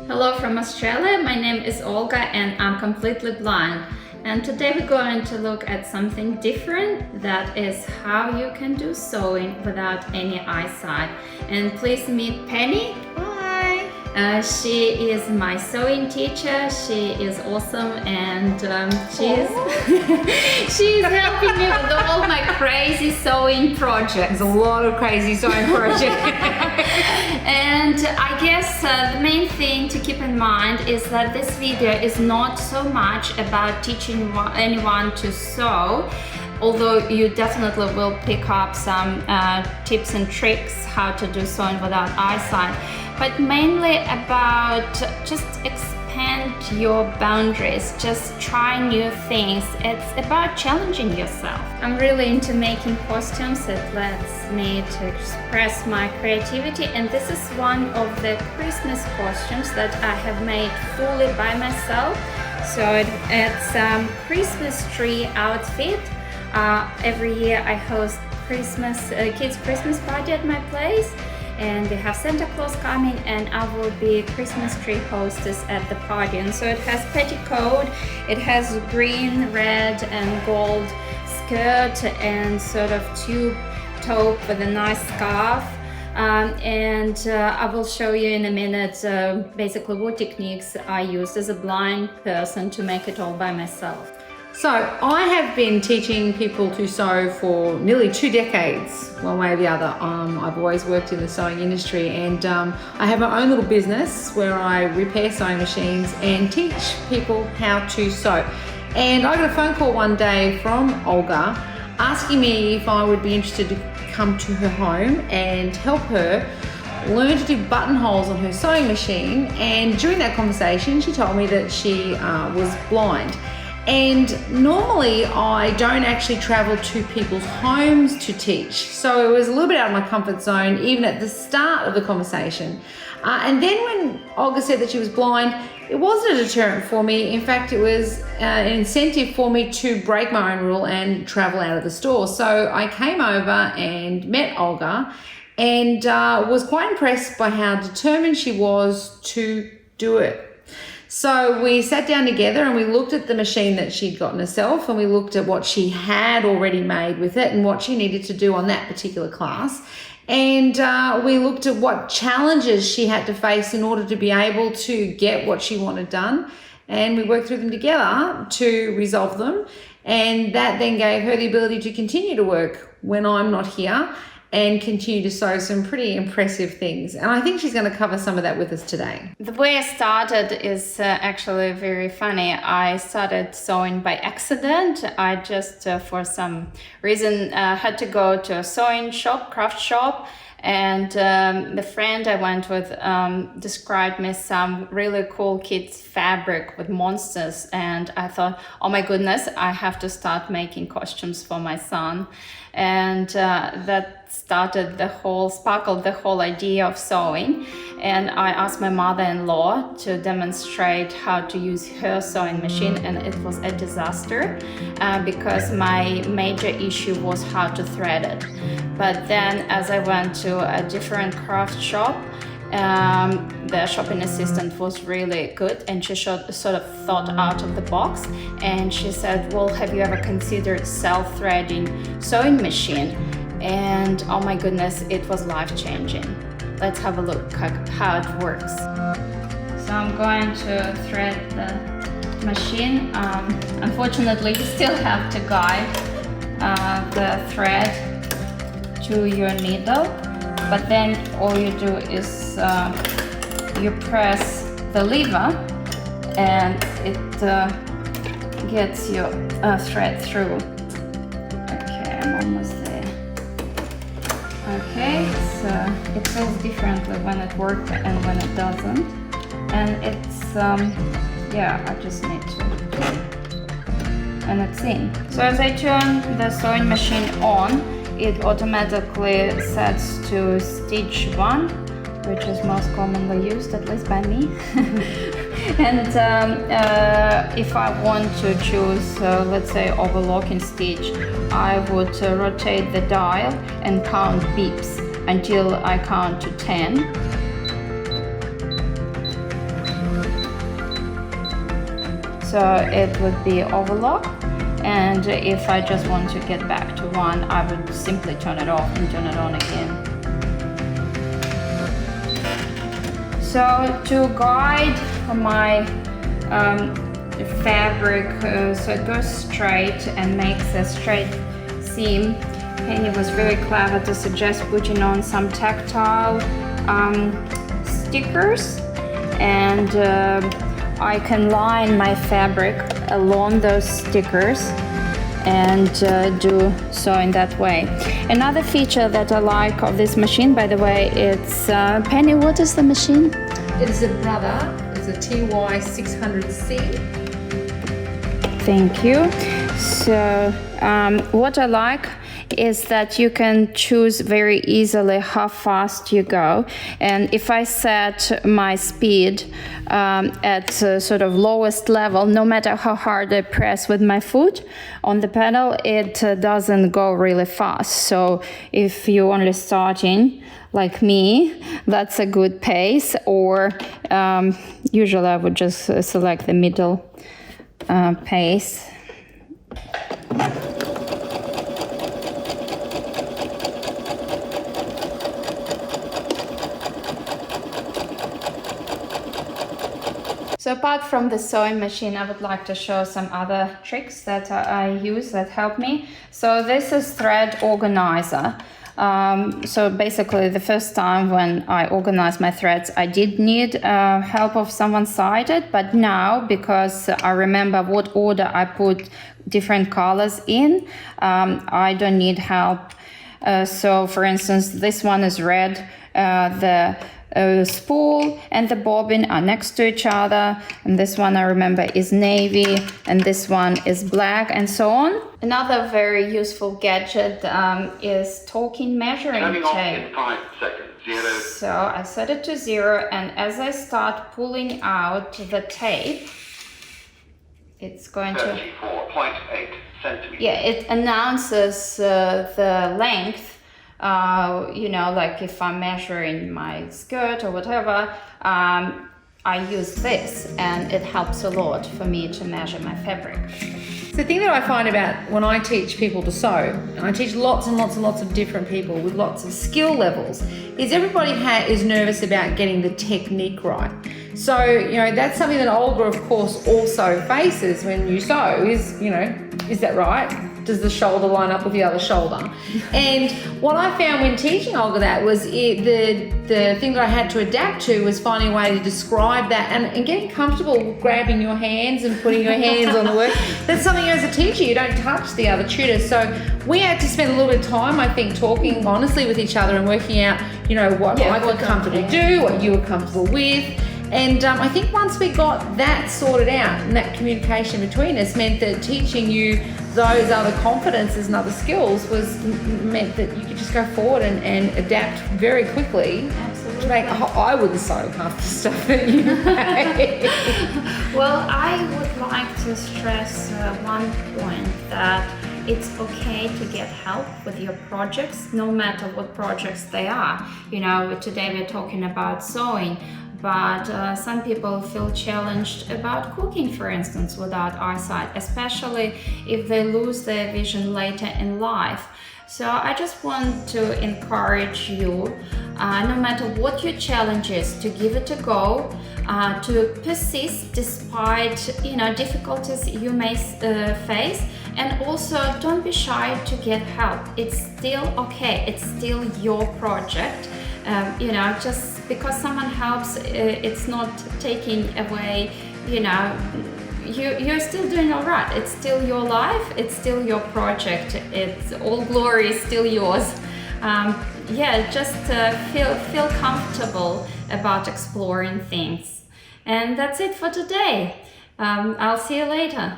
Hello from Australia, my name is Olga and I'm completely blind. And today we're going to look at something different, that is how you can do sewing without any eyesight. And please meet Penny. Hi! She is my sewing teacher. She is awesome and she's helping me with all my crazy sewing projects. There's a lot of crazy sewing projects. And I guess the main thing to keep in mind is that this video is not so much about teaching anyone to sew, although you definitely will pick up some tips and tricks how to do sewing without eyesight, but mainly about just expand your boundaries, just try new things. It's about challenging yourself. I'm really into making costumes. It lets me to express my creativity, and this is one of the Christmas costumes that I have made fully by myself. So it's a Christmas tree outfit. Every year I host kids Christmas party at my place, and we have Santa Claus coming, and I will be Christmas tree hostess at the party. And so it has petticoat, it has green, red and gold skirt and sort of tube top with a nice scarf. I will show you in a minute basically what techniques I used as a blind person to make it all by myself. So I have been teaching people to sew for nearly 2 decades, one way or the other. I've always worked in the sewing industry, and I have my own little business where I repair sewing machines and teach people how to sew. And I got a phone call one day from Olga asking me if I would be interested to come to her home and help her learn to do buttonholes on her sewing machine. And during that conversation, she told me that she was blind. And normally I don't actually travel to people's homes to teach. So it was a little bit out of my comfort zone, even at the start of the conversation. And then when Olga said that she was blind, it wasn't a deterrent for me. In fact, it was an incentive for me to break my own rule and travel out of the store. So I came over and met Olga and was quite impressed by how determined she was to do it. So we sat down together and we looked at the machine that she'd gotten herself, and we looked at what she had already made with it and what she needed to do on that particular class. And we looked at what challenges she had to face in order to be able to get what she wanted done. And we worked through them together to resolve them. And that then gave her the ability to continue to work when I'm not here and continue to sew some pretty impressive things. And I think she's going to cover some of that with us today. The way I started is actually very funny. I started sewing by accident. I just, for some reason, had to go to a sewing shop, craft shop, and the friend I went with described me some really cool kids fabric with monsters, and I thought, oh my goodness, I have to start making costumes for my son. And that sparkled the whole idea of sewing. And I asked my mother-in-law to demonstrate how to use her sewing machine, and it was a disaster because my major issue was how to thread it. But then as I went to a different craft shop, the shopping assistant was really good, and she sort of thought out of the box, and she said, well, have you ever considered self-threading sewing machine? And oh my goodness, it was life-changing. Let's have a look how it works. So I'm going to thread the machine. Unfortunately, you still have to guide the thread to your needle, but then all you do is you press the lever and it gets your thread through. Okay, I'm almost there. Okay, so it feels differently when it works and when it doesn't. And it's, I just need to, and it's in. So as I turn the sewing machine on, it automatically sets to stitch 1, which is most commonly used, at least by me. And if I want to choose, let's say, overlocking stitch, I would rotate the dial and count beeps until I count to 10. So it would be overlock, and if I just want to get back to one, I would simply turn it off and turn it on again. So to guide my fabric so it goes straight and makes a straight seam, Penny was very clever to suggest putting on some tactile stickers, and I can line my fabric along those stickers and do sewing that way. Another feature that I like of this machine, by the way, it's Penny, what is the machine? It is a TY600C. Thank you. So what I like is that you can choose very easily how fast you go, and if I set my speed at sort of lowest level, no matter how hard I press with my foot on the pedal, it doesn't go really fast. So if you're only starting like me, that's a good pace, or usually I would just select the middle pace. So apart from the sewing machine, I would like to show some other tricks that I use that help me. So this is thread organizer. So basically the first time when I organized my threads, I did need help of someone sighted, but now, because I remember what order I put different colors in, I don't need help. So for instance, this one is red, the spool and the bobbin are next to each other, and this one I remember is navy, and this one is black, and so on. Another very useful gadget is talking measuring tape. In 5 seconds. 0. So I set it to 0, and as I start pulling out the tape, it's going to 34.8 centimeters. Yeah, it announces the length. You know, like if I'm measuring my skirt or whatever, I use this, and it helps a lot for me to measure my fabric. The thing that I find about when I teach people to sew, and I teach lots and lots and lots of different people with lots of skill levels, is everybody is nervous about getting the technique right. So, you know, that's something that Olga, of course, also faces when you sew is, you know, is that right? Does the shoulder line up with the other shoulder? And what I found when teaching Olga that was the thing that I had to adapt to was finding a way to describe that and getting comfortable grabbing your hands and putting your hands on the work. That's something as a teacher, you don't touch the other tutor. So we had to spend a little bit of time, I think, talking honestly with each other and working out, you know, what I could comfortably do, what you were comfortable with. And I think once we got that sorted out and that communication between us meant that teaching you those other confidences and other skills meant that you could just go forward and adapt very quickly. Absolutely. To make, I wouldn't sew half the stuff that you make. Well, I would like to stress one point, that it's okay to get help with your projects, no matter what projects they are. You know, today we're talking about sewing, but some people feel challenged about cooking, for instance, without eyesight, especially if they lose their vision later in life. So I just want to encourage you, no matter what your challenge is, to give it a go, to persist despite, you know, difficulties you may face, and also don't be shy to get help. It's still okay. It's still your project. You know, just because someone helps, it's not taking away, you know, you're still doing all right. It's still your life. It's still your project. It's all glory is still yours. Yeah, just feel comfortable about exploring things. And that's it for today. I'll see you later.